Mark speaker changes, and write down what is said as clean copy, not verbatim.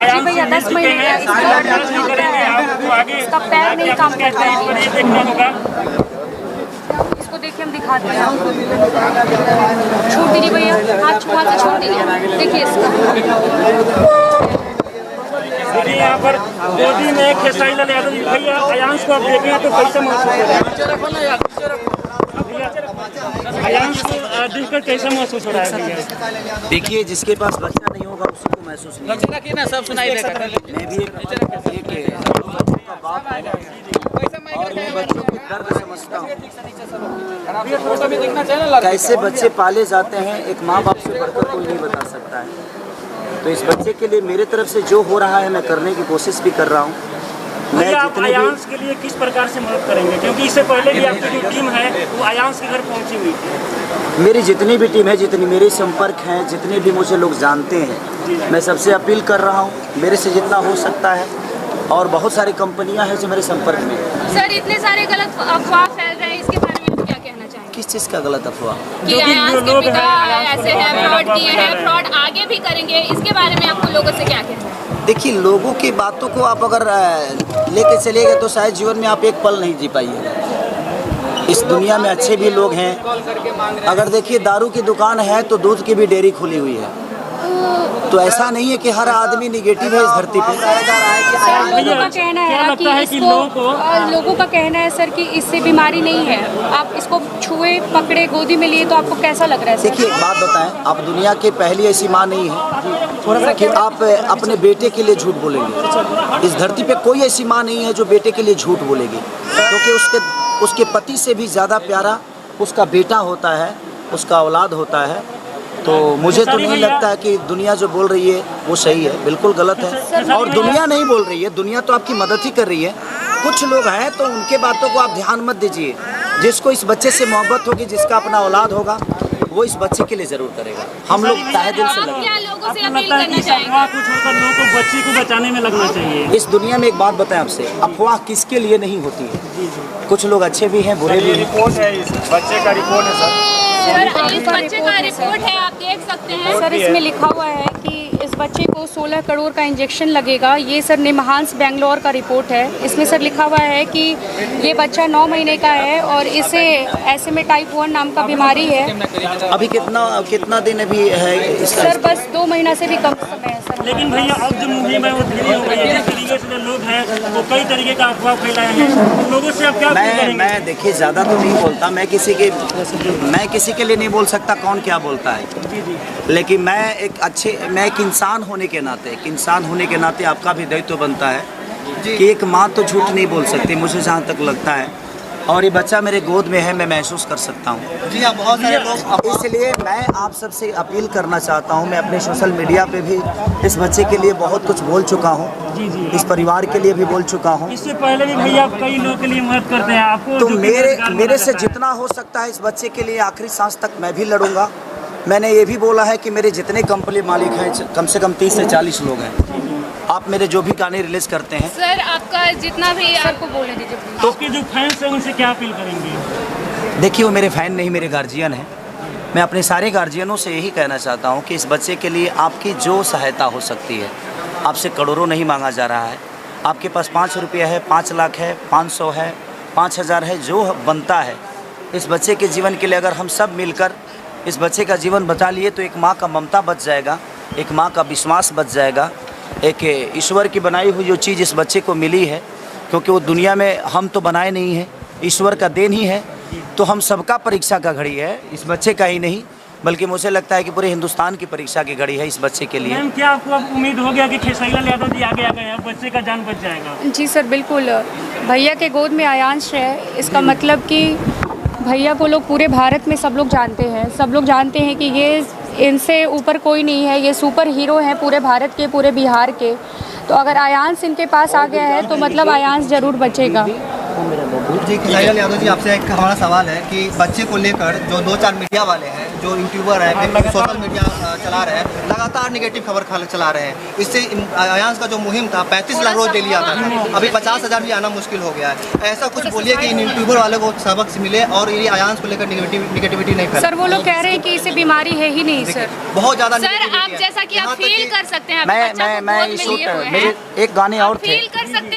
Speaker 1: जी भैया 10 महीने का इसका पैर नहीं काम करता है। इसको देखिए हम दिखाते हैं आपको। छोड़ दीजिए भैया, हाथ से छोड़ दीजिए। देखिए इसका
Speaker 2: यहाँ पर गोदी में खेसारीलाल यादव भैया अयांश को आप देखें तो कैसे महसूस हो रहा है? अयांश को देखकर कैसा महसूस हो रहा है भैया?
Speaker 3: देखिए, जिसके पास बच्चा नहीं होगा उसी को महसूस नहीं होगा।
Speaker 4: सब सुनाई देगा।
Speaker 3: मैं भी एक बाप हूं और मैं बच्चों के दर्द समझता हूँ। कैसे बच्चे पाले जाते हैं एक माँ बाप से बढ़कर कोई नहीं बता सकता है। तो इस बच्चे के लिए मेरे तरफ से जो हो रहा है मैं करने की कोशिश भी कर रहा हूँ। मैं
Speaker 2: आप अयांश के लिए किस प्रकार से मदद करेंगे, क्योंकि इससे पहले भी आपकी जो टीम है वो अयांश के घर पहुंची हुई थी?
Speaker 3: मेरी जितनी भी टीम है, जितनी मेरे संपर्क हैं, जितने भी मुझे लोग जानते हैं, मैं सबसे अपील कर रहा हूँ मेरे से जितना हो सकता है। और बहुत सारी कंपनियां हैं जो मेरे संपर्क में हैं।
Speaker 1: सर इतने सारे गलत अफवाह फैल रहे हैं, इसके बारे में क्या कहना चाहेंगे?
Speaker 3: किस चीज़ का गलत अफवाह?
Speaker 1: कि अयांश के पिता ऐसे हैं, फ्रॉड किए हैं, फ्रॉड आगे भी करेंगे, इसके बारे में आपको लोगों से क्या कहना है?
Speaker 3: देखिए, लोगों की बातों को आप अगर लेके चलेंगे तो शायद जीवन में आप एक पल नहीं जी पाइए। इस दुनिया में अच्छे भी लोग हैं। अगर देखिए, दारू की दुकान है तो दूध की भी डेयरी खुली हुई है। तो ऐसा नहीं है कि हर आदमी निगेटिव है इस धरती पे।
Speaker 1: लोगों का कहना है कि इसको लोगों का कहना है सर कि इससे बीमारी नहीं है। आप इसको छुए पकड़े गोदी में लिए तो आपको कैसा लग रहा है?
Speaker 3: देखिए, एक बात बताएं, आप दुनिया के पहली ऐसी माँ नहीं है कि आप अपने बेटे के लिए झूठ बोलेंगे। इस धरती पे कोई ऐसी माँ नहीं है जो बेटे के लिए झूठ बोलेगी, क्योंकि उसके पति से भी ज़्यादा प्यारा उसका बेटा होता है, उसका औलाद होता है। तो मुझे तो नहीं लगता है कि दुनिया जो बोल रही है वो सही है, बिल्कुल गलत है। और दुनिया नहीं बोल रही है, दुनिया तो आपकी मदद ही कर रही है। कुछ लोग हैं तो उनके बातों को आप ध्यान मत दीजिए। जिसको इस बच्चे से मोहब्बत होगी, जिसका अपना औलाद होगा, वो इस बच्चे के लिए ज़रूर करेगा। हम लोग तहे दिल से लगे।
Speaker 2: बच्ची को बचाने में लगना चाहिए।
Speaker 3: इस दुनिया में एक बात बताएं आपसे, अफवाह किसके लिए नहीं होती है। कुछ लोग अच्छे भी हैं, बुरे भी हैं।
Speaker 2: रिपोर्ट है, इस बच्चे का रिपोर्ट है सर।
Speaker 1: इस बच्चे का रिपोर्ट है, आप देख सकते हैं सर। इसमें लिखा हुआ है कि इस बच्चे को 16 करोड़ का इंजेक्शन लगेगा। ये सर निमहांस बेंगलोर का रिपोर्ट है। इसमें सर लिखा हुआ है कि ये बच्चा 9 महीने का है और इसे ऐसे में टाइप 1 नाम का बीमारी है।
Speaker 3: अभी कितना दिन अभी है
Speaker 1: सर? बस 2 महीना से भी कम समय है सर।
Speaker 2: लेकिन भैया अब जो मुहिम है वो धीरे हो गई है। जिस तरीके से लोग हैं वो कई तरीके का अफवाह फैलाए हैं, लोगों से आप क्या करेंगे?
Speaker 3: मैं देखिए, ज़्यादा तो नहीं बोलता। मैं किसी के लिए नहीं बोल सकता कौन क्या बोलता है। लेकिन मैं एक इंसान होने के नाते आपका भी दायित्व बनता है कि एक माँ तो झूठ नहीं बोल सकती, मुझे जहाँ तक लगता है। और ये बच्चा मेरे गोद में है, मैं महसूस कर सकता हूँ। जी हाँ, बहुत सारे लोग। इसलिए मैं आप सबसे अपील करना चाहता हूँ। मैं अपने सोशल मीडिया पे भी इस बच्चे के लिए बहुत कुछ बोल चुका हूँ। इस परिवार के लिए भी बोल चुका हूँ।
Speaker 2: इससे पहले भी भैया आप कई लोगों के लिए मदद करते हैं। आपको
Speaker 3: तो मेरे से जितना हो सकता है इस बच्चे के लिए आखिरी सांस तक मैं भी लड़ूंगा। मैंने ये भी बोला है कि मेरे जितने कंपनी मालिक हैं, कम से कम 30 से 40 लोग हैं। आप मेरे जो भी गाने रिलीज करते हैं
Speaker 1: सर, आपका जितना भी आपको बोलने दीजिए।
Speaker 2: तो आपके जो फैंस हैं उनसे क्या अपील करेंगे?
Speaker 3: देखिए, वो मेरे फैन नहीं, मेरे गार्जियन हैं। मैं अपने सारे गार्जियनों से यही कहना चाहता हूँ कि इस बच्चे के लिए आपकी जो सहायता हो सकती है, आपसे करोड़ों नहीं मांगा जा रहा है। आपके पास 5 रुपया है, 5 लाख है, 500 है, 5000 है, जो बनता है इस बच्चे के जीवन के लिए अगर हम सब मिलकर इस बच्चे का जीवन बचा लिए तो एक माँ का ममता बच जाएगा, एक माँ का विश्वास बच जाएगा। एक ईश्वर की बनाई हुई जो चीज़ इस बच्चे को मिली है, क्योंकि वो दुनिया में हम तो बनाए नहीं हैं, ईश्वर का देन ही है। तो हम सबका परीक्षा का घड़ी है, इस बच्चे का ही नहीं बल्कि मुझे लगता है कि पूरे हिंदुस्तान की परीक्षा की घड़ी है इस बच्चे के लिए।
Speaker 2: मैम, क्या आपको अब उम्मीद हो गया कि खेसारीलाल यादव जी आगे आ गए हैं, बच्चे का जान बच जाएगा?
Speaker 1: जी सर, बिल्कुल। भैया के गोद में अयांश है, इसका मतलब कि भैया को लोग पूरे भारत में सब लोग जानते हैं। सब लोग जानते हैं कि ये इनसे ऊपर कोई नहीं है, ये सुपर हीरो हैं पूरे भारत के, पूरे बिहार के। तो अगर अयांश इनके पास आ गया है तो मतलब अयांश ज़रूर बचेगा।
Speaker 4: जी खेसारी यादव जी, आपसे एक हमारा सवाल है कि बच्चे को लेकर जो 2-4 मीडिया वाले हैं, जो यूट्यूबर हैं, सोशल मीडिया चला रहे हैं, लगातार निगेटिव खबर चला रहे हैं। इससे अयांश का जो मुहिम था 35 लाख रोज डेली आता था, अभी 50,000 भी आना मुश्किल हो गया है। ऐसा कुछ बोलिए कि इन यूट्यूबर वालों को सबक मिले और ये अयांश को लेकर निगेटिविटी नहीं फैले।
Speaker 1: सर वो लोग कह रहे हैं कि इसे बीमारी है ही नहीं सर।
Speaker 4: बहुत ज़्यादा
Speaker 1: सर आप जैसा कि आप फील कर सकते हैं,
Speaker 3: मैं एक गाने और थे
Speaker 1: फील कर सकते हैं।